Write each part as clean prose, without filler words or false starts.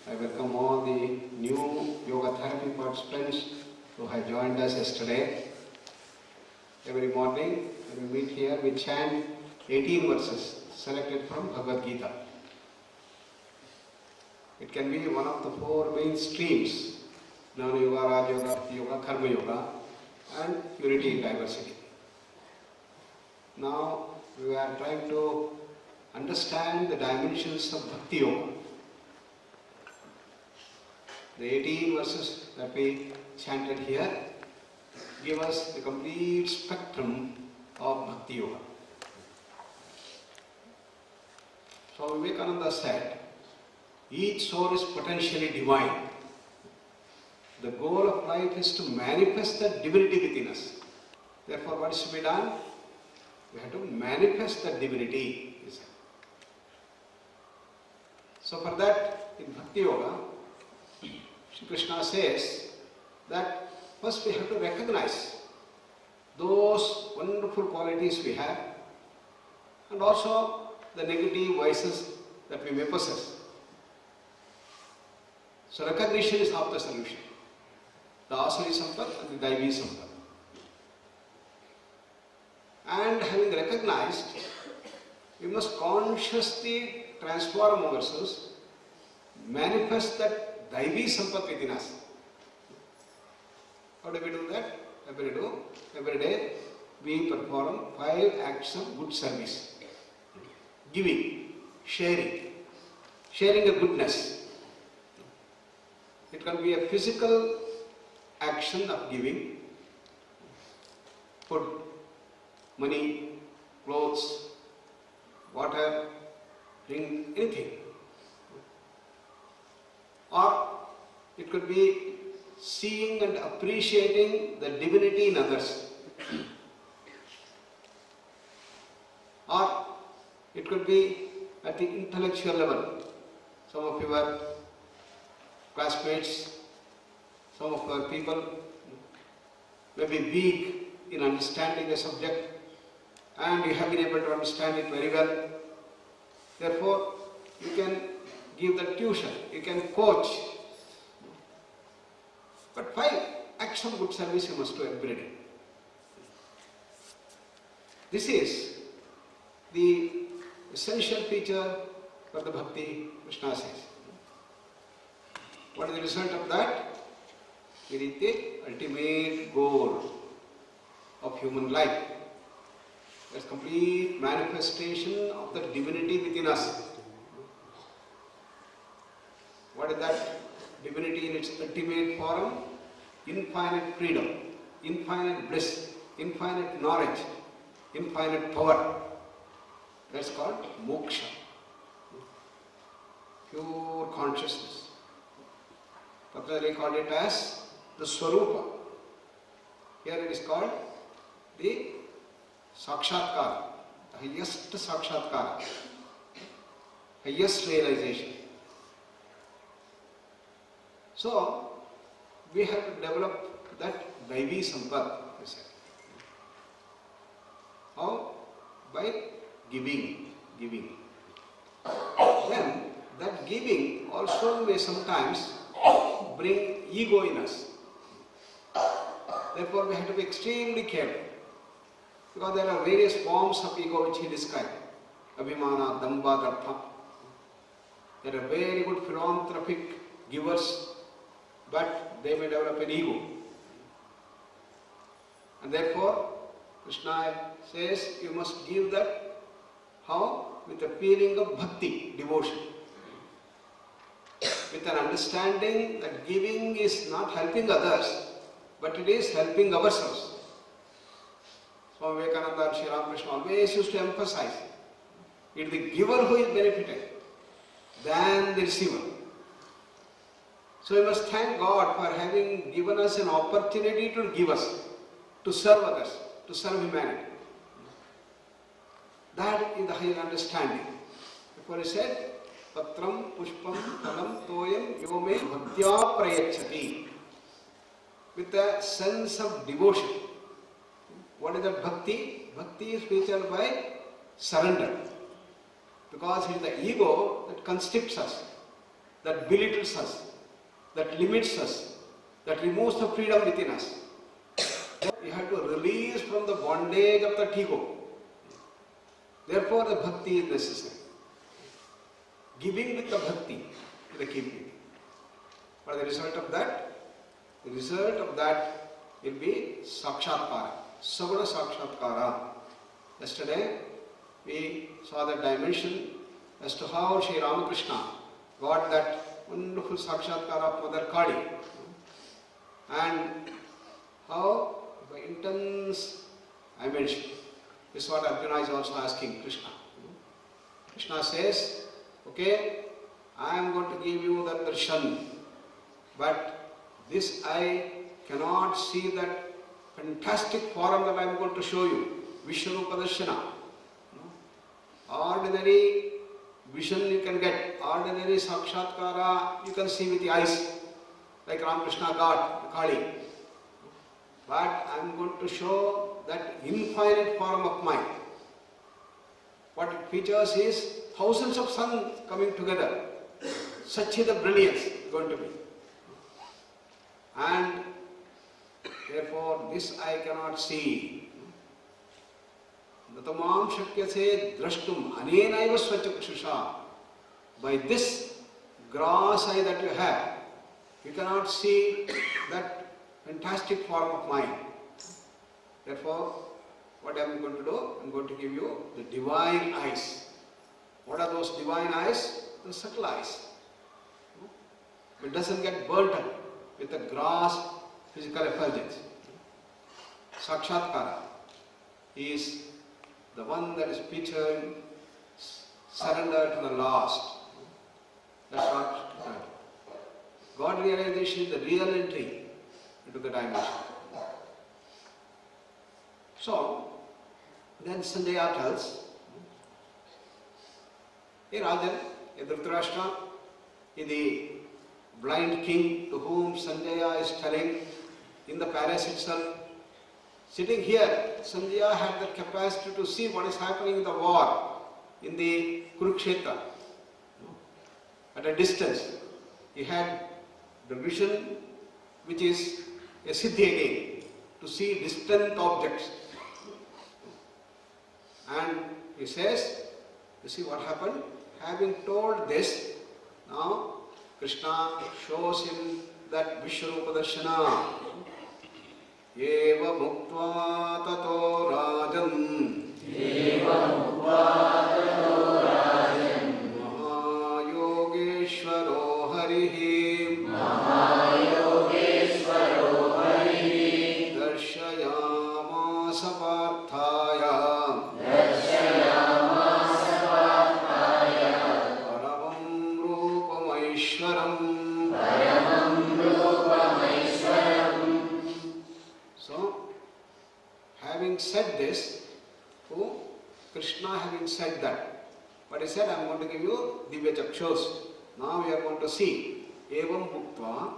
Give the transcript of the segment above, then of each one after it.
I welcome all the new yoga therapy participants who have joined us yesterday. Every morning when we meet here, we chant 18 verses selected from Bhagavad Gita. It can be one of the four main streams: Jnana Yoga, Raj Yoga, Bhakti Yoga, Karma Yoga, and unity in diversity. Now we are trying to understand the dimensions of Bhakti Yoga. The 18 verses that we chanted here give us the complete spectrum of Bhakti Yoga. So Vivekananda said, each soul is potentially divine. The goal of life is to manifest the divinity within us. Therefore, what is to be done? We have to manifest the divinity, he said. So for that, in Bhakti Yoga, Shri Krishna says that first we have to recognize those wonderful qualities we have and also the negative vices that we may possess. So recognition is half the solution. The Asuri Sampat and the Daivi Sampat. And having recognized, we must consciously transform ourselves, manifest that Daivi Sampat within us. How do we do that? Every day we perform 5 acts of good service. Giving, sharing a goodness. It can be a physical action of giving, food, money, clothes, water, drink, anything. Or it could be seeing and appreciating the divinity in others. Or it could be at the intellectual level. Some of your classmates, some of our people may be weak in understanding a subject and you have been able to understand it very well. Therefore, you can give the tuition, you can coach. But 5 acts of good service you must do every day. This is the essential feature for the Bhakti, Krishna says. What is the result of that? It is the ultimate goal of human life. There is complete manifestation of the divinity within us. What is that divinity in its ultimate form? Infinite freedom, infinite bliss, infinite knowledge, infinite power. That's called moksha. Pure consciousness. Patanjali called it as the Swarupa. Here it is called the Sakshatkara, the highest Sakshatkara, highest realization. So, we have to develop that Daivi Sampat, he said. How? By giving. Then, that giving also may sometimes bring ego in us. Therefore, we have to be extremely careful. Because there are various forms of ego which he described. Abhimana, Damba, Darpa. There are very good philanthropic givers, but they may develop an ego. And therefore, Krishna says you must give that. How? With a feeling of bhakti, devotion. With an understanding that giving is not helping others, but it is helping ourselves. Swami Vivekananda and Sri Ramakrishna always used to emphasize, it is the giver who is benefited than the receiver. So we must thank God for having given us an opportunity to give us, to serve others, to serve humanity. That is the higher understanding. Therefore he said, Patram, Pushpam, Phalam, Toyam, Yome, Bhaktya Prayachati. With a sense of devotion. What is that bhakti? Bhakti is featured by surrender. Because it is the ego that constricts us. that belittles us, that limits us, that removes the freedom within us. We have to release from the bondage of the ego. Therefore, the bhakti is necessary. Giving with the bhakti is the key thing. What is the result of that? The result of that will be sakshatkara, saguna sakshatkara. Yesterday, we saw the dimension as to how Sri Ramakrishna got that wonderful sakshatkara of Mother Kali, and how by intense dimension. This is what Arjuna is also asking Krishna. Krishna says, okay, I am going to give you that darshan, but this eye cannot see that fantastic form that I am going to show you, Vishwarupa Darshana. Ordinary vision you can get, ordinary sakshatkara you can see with the eyes, like Ramakrishna got, Kali. But I am going to show that infinite form of mind. What it features is thousands of suns coming together. Such is the brilliance going to be. And therefore this I cannot see. Natamam shakyase drashtum anenaiva svachakshisha. By this grass eye that you have, you cannot see that fantastic form of mind. Therefore, what I am going to do? I am going to give you the divine eyes. What are those divine eyes? The subtle eyes. It doesn't get burnt up with the gross physical effulgence. Sakshatkara is the one that is featured, surrender to the last. That's what God realization is the real entry into the dimension. So, then Sanjaya tells, hey Rajan, hey Dhritarashtra, the blind king to whom Sanjaya is telling in the palace itself, sitting here, Sanjaya had the capacity to see what is happening in the war, in the Kurukshetra. At a distance, he had the vision which is a siddhi again, to see distant objects. And he says, you see what happened? Having told this, now Krishna shows him that Vishwarupa Darshana. Eva muktva tato rajan. Eva muktva tato rajan. Mahayogeshwaro harihi. Mahayogeshwaro harihi. Darshayamasa parthaya. So, having said this, Krishna having said that, but he said, I am going to give you Divya Chakshus. Now we are going to see. Evam Bhuktva,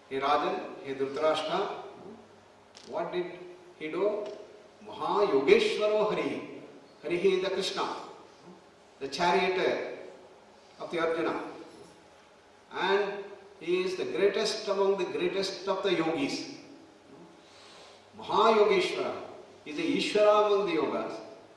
He Rajan, He Dhritarashtra, what did he do? Mahayogeshwaro Hari. Hari is the Krishna, the charioteer of the Arjuna. And he is the greatest among the greatest of the yogis. Mahayogeshwara is the Ishvara among the yogas.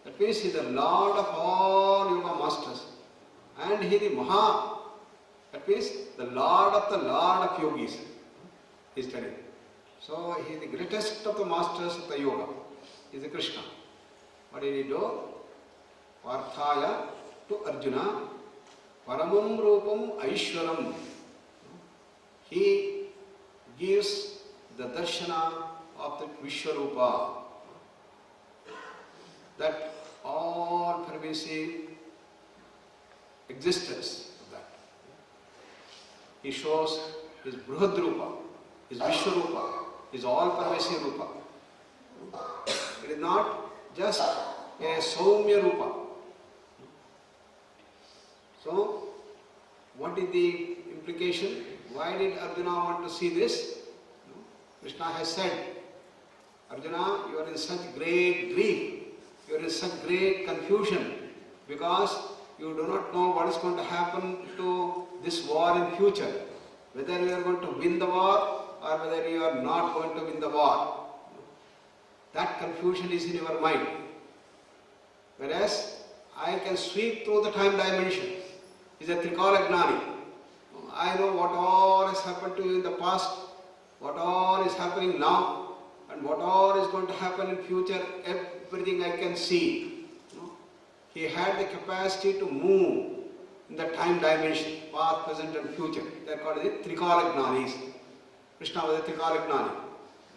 That means he is the Lord of all yoga masters. And he is the Maha. That means the Lord of yogis. He is telling. So he is the greatest of the masters of the yoga. He is the Krishna. What did he do? Parthaya to Arjuna. Paramam Rupam Aishwaram. He gives the darshana of the Vishwarupa, that all-pervasive existence of that. He shows his Brihadrupa, his Vishwarupa, his all-pervasive Rupa. It is not just a Saumya Rupa. So, what is the implication? Why did Arjuna want to see this? Krishna has said, Arjuna, you are in such great grief, you are in such great confusion, because you do not know what is going to happen to this war in future, whether you are going to win the war or whether you are not going to win the war. That confusion is in your mind. Whereas I can sweep through the time dimension. Is a Trikala Gnani. I know what all has happened to you in the past, what all is happening now, and what all is going to happen in future. Everything I can see. He had the capacity to move in the time dimension, past, present and future. They are called the Trikala Gnanis. Krishna was a Trikala Gnani.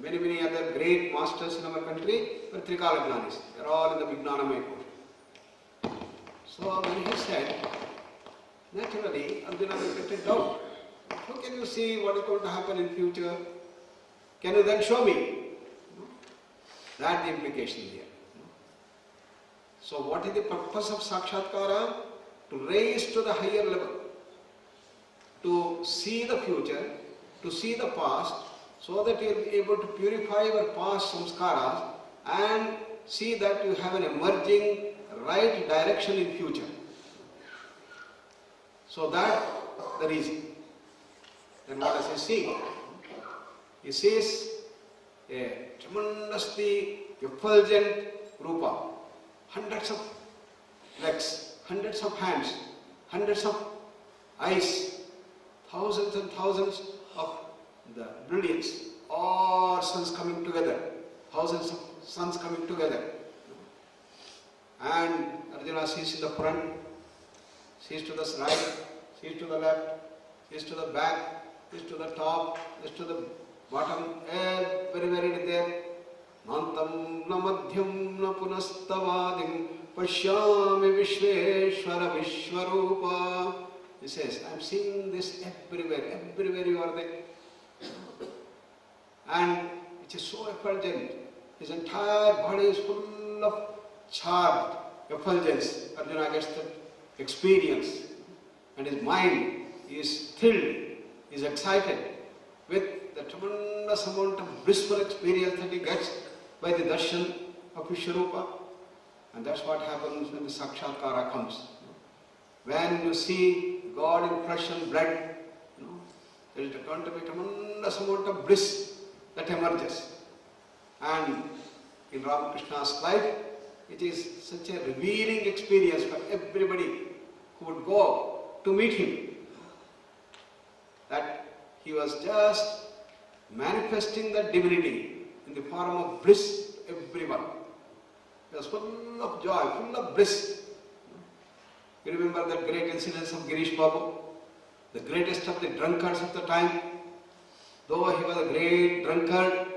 Many other great masters in our country were Trikala Gnanis. They are all in the Vijnanamaya Kosha. So when he said, naturally Arjuna will get a doubt. How can you see what is going to happen in future? Can you then show me? That's the implication here. So what is the purpose of Sakshatkara? To raise to the higher level, to see the future, to see the past, so that you will be able to purify your past samskaras and see that you have an emerging right direction in future. So that the reason. Then what does he see? He sees a tremendously effulgent Rupa, hundreds of legs, hundreds of hands, hundreds of eyes, thousands and thousands of the brilliance, all suns coming together, thousands of suns coming together. And Arjuna sees in the front, sees to the right, sees to the left, sees to the back, sees to the top, sees to the bottom, everywhere it is there. Nantam na madhyam na punastavadim pashyami vishveshwara vishwarupa. He says, I am seeing this everywhere, everywhere you are there. And it is so effulgent. His entire body is full of charged effulgence. Arjuna gets the experience. And his mind is thrilled, is excited with the tremendous amount of blissful experience that he gets by the darshan of Vishwarupa. And that's what happens when the Sakshatkara comes. When you see God in flesh and blood, there is going to be a tremendous amount of bliss that emerges. And in Ramakrishna's life, it is such a revealing experience for everybody who would go to meet him, that he was just manifesting the divinity in the form of bliss to everyone. He was full of joy, full of bliss. You remember that great incident of Girish Babu, the greatest of the drunkards of the time. Though he was a great drunkard,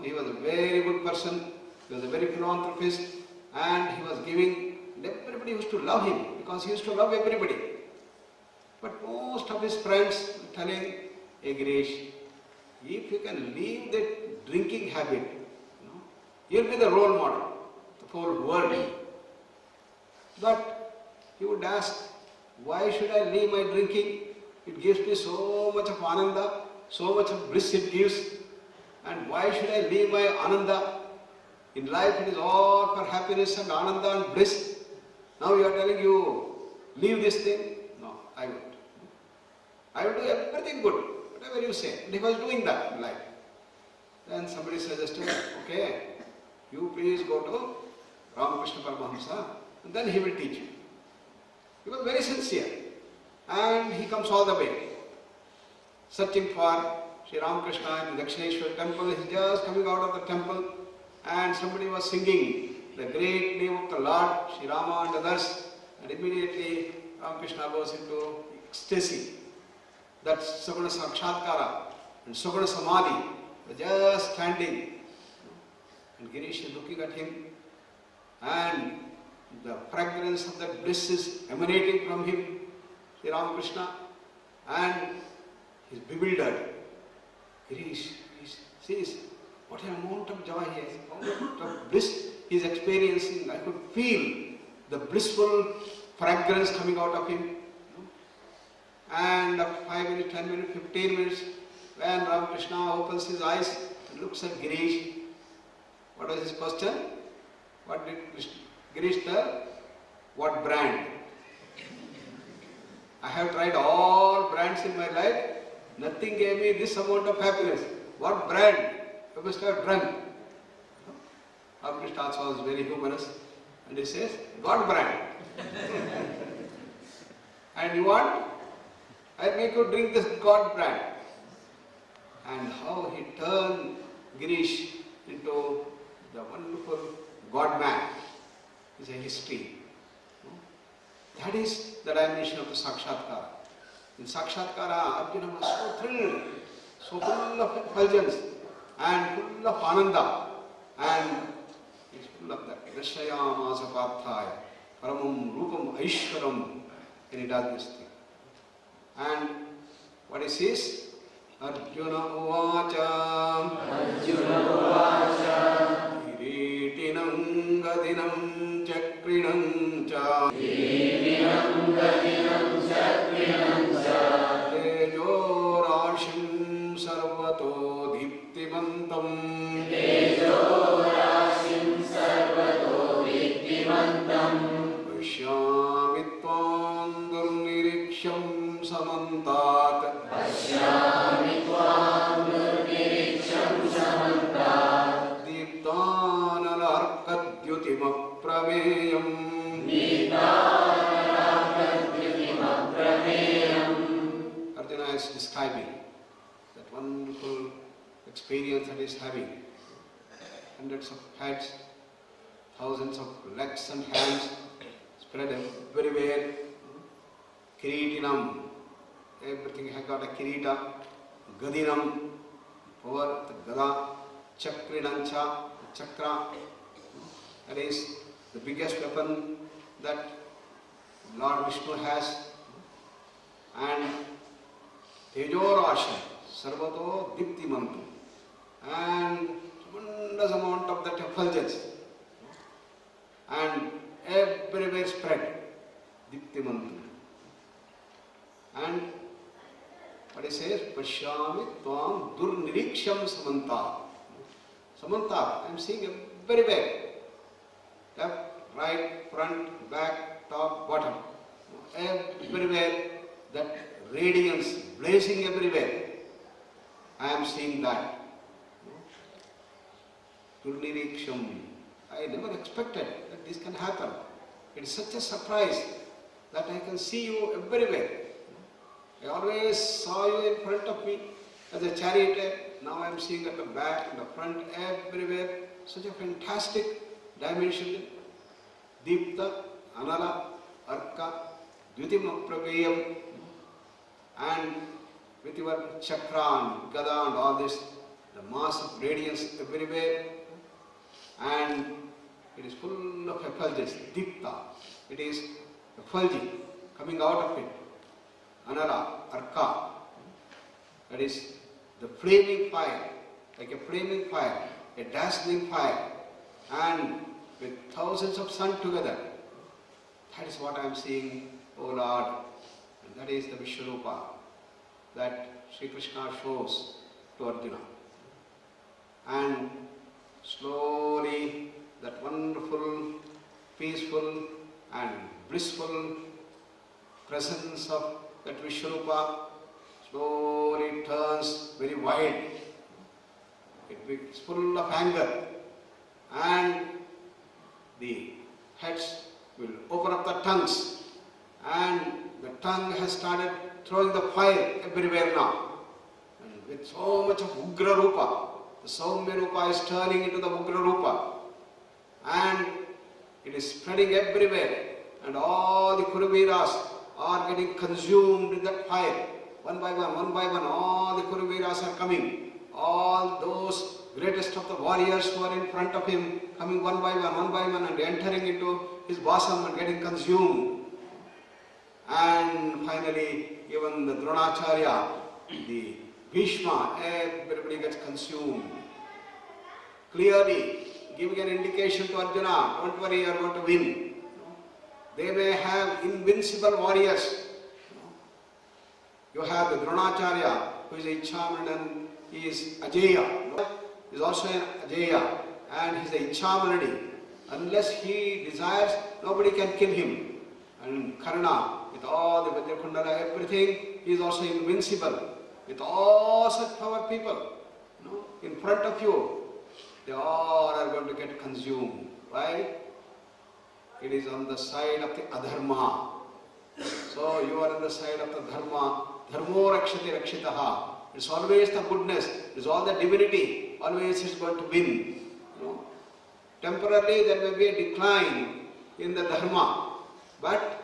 he was a very good person, he was a very philanthropist, and he was giving, and everybody used to love him because he used to love everybody. But most of his friends were telling, hey Girish, if you can leave that drinking habit, you'll be the role model of the whole world. But he would ask, why should I leave my drinking? It gives me so much of ananda, so much of bliss it gives. And why should I leave my ananda? In life it is all for happiness and ananda and bliss. Now you are telling you, leave this thing? No, I won't. I will do everything good, whatever you say. And he was doing that in life. Then somebody suggested, okay, you please go to Ramakrishna Paramahamsa, and then he will teach you. He was very sincere. And he comes all the way, searching for Sri Ramakrishna in the Dakshineshwar temple. He is just coming out of the temple, and somebody was singing the great name of the Lord, Sri Rama and others, and immediately Ramakrishna goes into ecstasy. That Saguna Sakshatkara and Saguna Samadhi were just standing, and Girish is looking at him, and the fragrance of that bliss is emanating from him, Sri Ramakrishna, and he is bewildered. Girish sees what an amount of joy he has, amount of bliss he is experiencing. I could feel the blissful fragrance coming out of him. And after 5 minutes, 10 minutes, 15 minutes, when Ramakrishna opens his eyes and looks at Girish, what was his question? What did Girish tell? What brand? I have tried all brands in my life. Nothing gave me this amount of happiness. What brand? You must have drunk. Krishna was very humorous. And he says, God brand. And you want? I make you drink this God brand. And how he turned Girish into the wonderful God man is a history. That is the dimension of the Sakshatkara. In Sakshatkara, Arjuna was so thrilled, so full of effulgence and full of ananda, and he's full of that Dashayamasa Parthaya, Paramam Rupam Aishwaram, and he does this thing. And what he says? Arjuna Uvacha Kiritinam Gadinam Chakrinam Cha Tejo Rashim Sarvato Diptimantam Pashyami Tvam Durniriksham Samantat Arjuna is describing that wonderful experience that he is having. Hundreds of heads, thousands of legs and hands spread everywhere. Kiritinam, everything has got a kirita. Gadinam, over the gada. Chakrinancha, chakra. That is the biggest weapon that Lord Vishnu has. And Tejorashi, Sarvato Diptimantu. And tremendous amount of that effulgence. And everywhere spread. Diptimantu. And what he says, Pashyami Tvam Durniriksham Samanta. Samanta, I am seeing everywhere. Left, right, front, back, top, bottom. Everywhere, that radiance blazing everywhere. I am seeing that. Durniriksham. I never expected that this can happen. It is such a surprise that I can see you everywhere. I always saw you in front of me as a charioteer. Now I am seeing at the back, in the front, everywhere. Such a fantastic dimension. Deepta, Anala, Arka, Dvitima Praveyam, and with your chakra and gada and all this, the mass of radiance everywhere, and it is full of effulgence. Deepta, it is effulging coming out of it. Anala, Arka, that is the flaming fire, like a flaming fire, a dazzling fire, and with thousands of sun together. That is what I am seeing, O Lord. And that is the Vishwarupa that Sri Krishna shows to Arjuna. And slowly that wonderful, peaceful and blissful presence of that Vishwarupa slowly turns very wide. It becomes full of anger, and the heads will open up the tongues, and the tongue has started throwing the fire everywhere now. And with so much of Ugra Rupa, the Saumya Rupa is turning into the Ugra Rupa, and it is spreading everywhere, and all the Kuruviras are getting consumed in that fire. One by one, all the Kuruviras are coming. All those greatest of the warriors who are in front of him, coming one by one, and entering into his bosom and getting consumed. And finally, even the Dronacharya, the Bhishma, everybody gets consumed. Clearly giving an indication to Arjuna, don't worry, you are going to win. They may have invincible warriors. You have the Dronacharya, who is Ichamani, and he is Ajeya. He is also an Ajeya, and he is a Ichamani. Unless he desires, nobody can kill him. And Karna, with with all the Vajrakundala, everything, he is also invincible. With all such power people, in front of you, they all are going to get consumed. Why? It is on the side of the adharma. So you are on the side of the dharma. Dharmo rakshati rakshitaha. It's always the goodness. It's all the divinity. Always is going to win. Temporarily there may be a decline in the dharma, but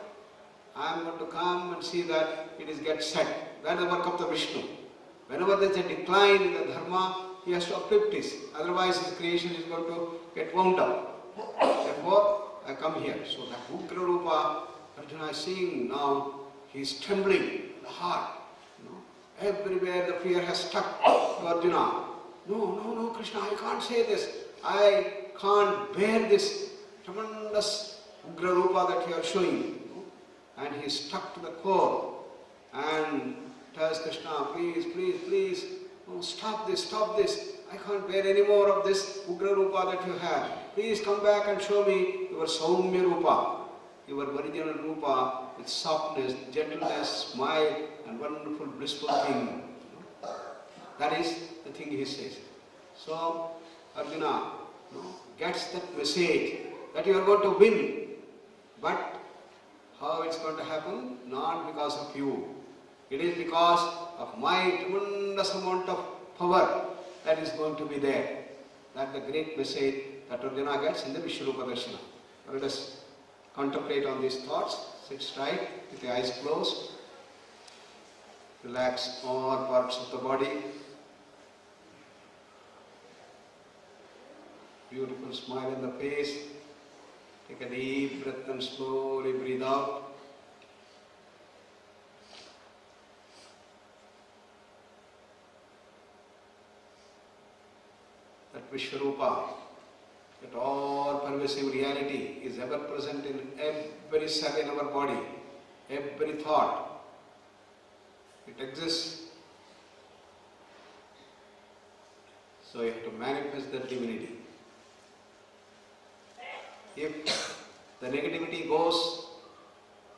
I am going to come and see that it is get set. That is the work of the Vishnu. Whenever there is a decline in the dharma, he has to uplift this. Otherwise his creation is going to get wound up. Therefore, I come here. So that Ugra Rupa, Arjuna is seeing now, he is trembling, the heart. Everywhere the fear has stuck to Arjuna. No, Krishna, I can't say this. I can't bear this tremendous Ugra Rupa that you are showing. And he is stuck to the core and tells Krishna, please, stop this. I can't bear any more of this Ugra Rupa that you have. Please come back and show me your Saumya Rupa, your original Rupa with softness, gentleness, smile and wonderful blissful thing. That is the thing he says. So Arjuna gets that message that you are going to win. But how it's going to happen? Not because of you. It is because of my tremendous amount of power that is going to be there. That's the great message that Arjuna gets in the Vishwarupa Darshana. Let us contemplate on these thoughts. Sit straight with the eyes closed. Relax all parts of the body. Beautiful smile in the face. Take a deep breath and slowly breathe out. That Vishwarupa, that all pervasive reality is ever present in every cell in our body, every thought. It exists. So you have to manifest that divinity. If the negativity goes,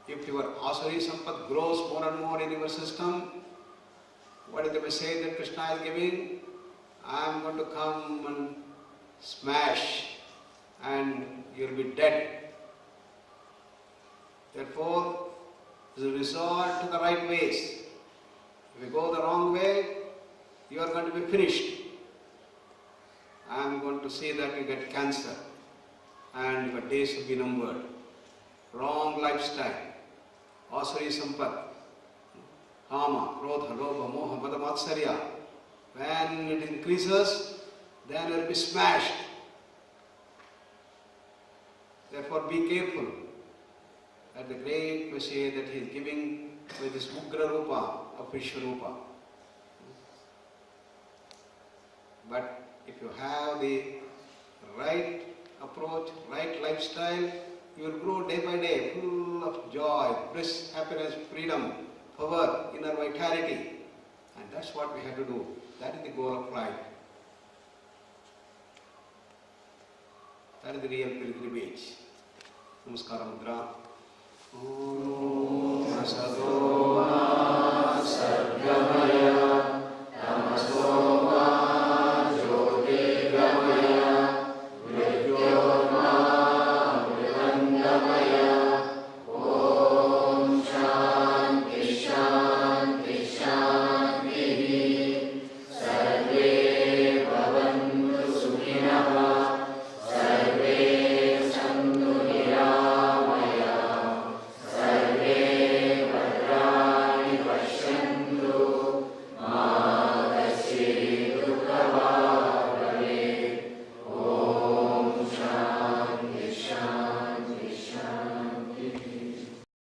if your Asuri Sampat grows more and more in your system, what is the message that Krishna is giving? I am going to come and smash and you will be dead. Therefore, resort to the right ways. If you go the wrong way, you are going to be finished. I am going to see that you get cancer and your days will be numbered. Wrong lifestyle, Asuri Sampat, Kama, Krodha, Lobha, Moha, Mada, Matsarya. When it increases, then it will be smashed. Therefore, be careful. That the great message that he is giving with this Ugra Rupa of Vishwarupa. But if you have the right approach, right lifestyle, you will grow day by day, full of joy, bliss, happiness, freedom, power, inner vitality. And that's what we have to do. That is the goal of life. That is the real pilgrimage. Namaskara Mudra. Om Prasado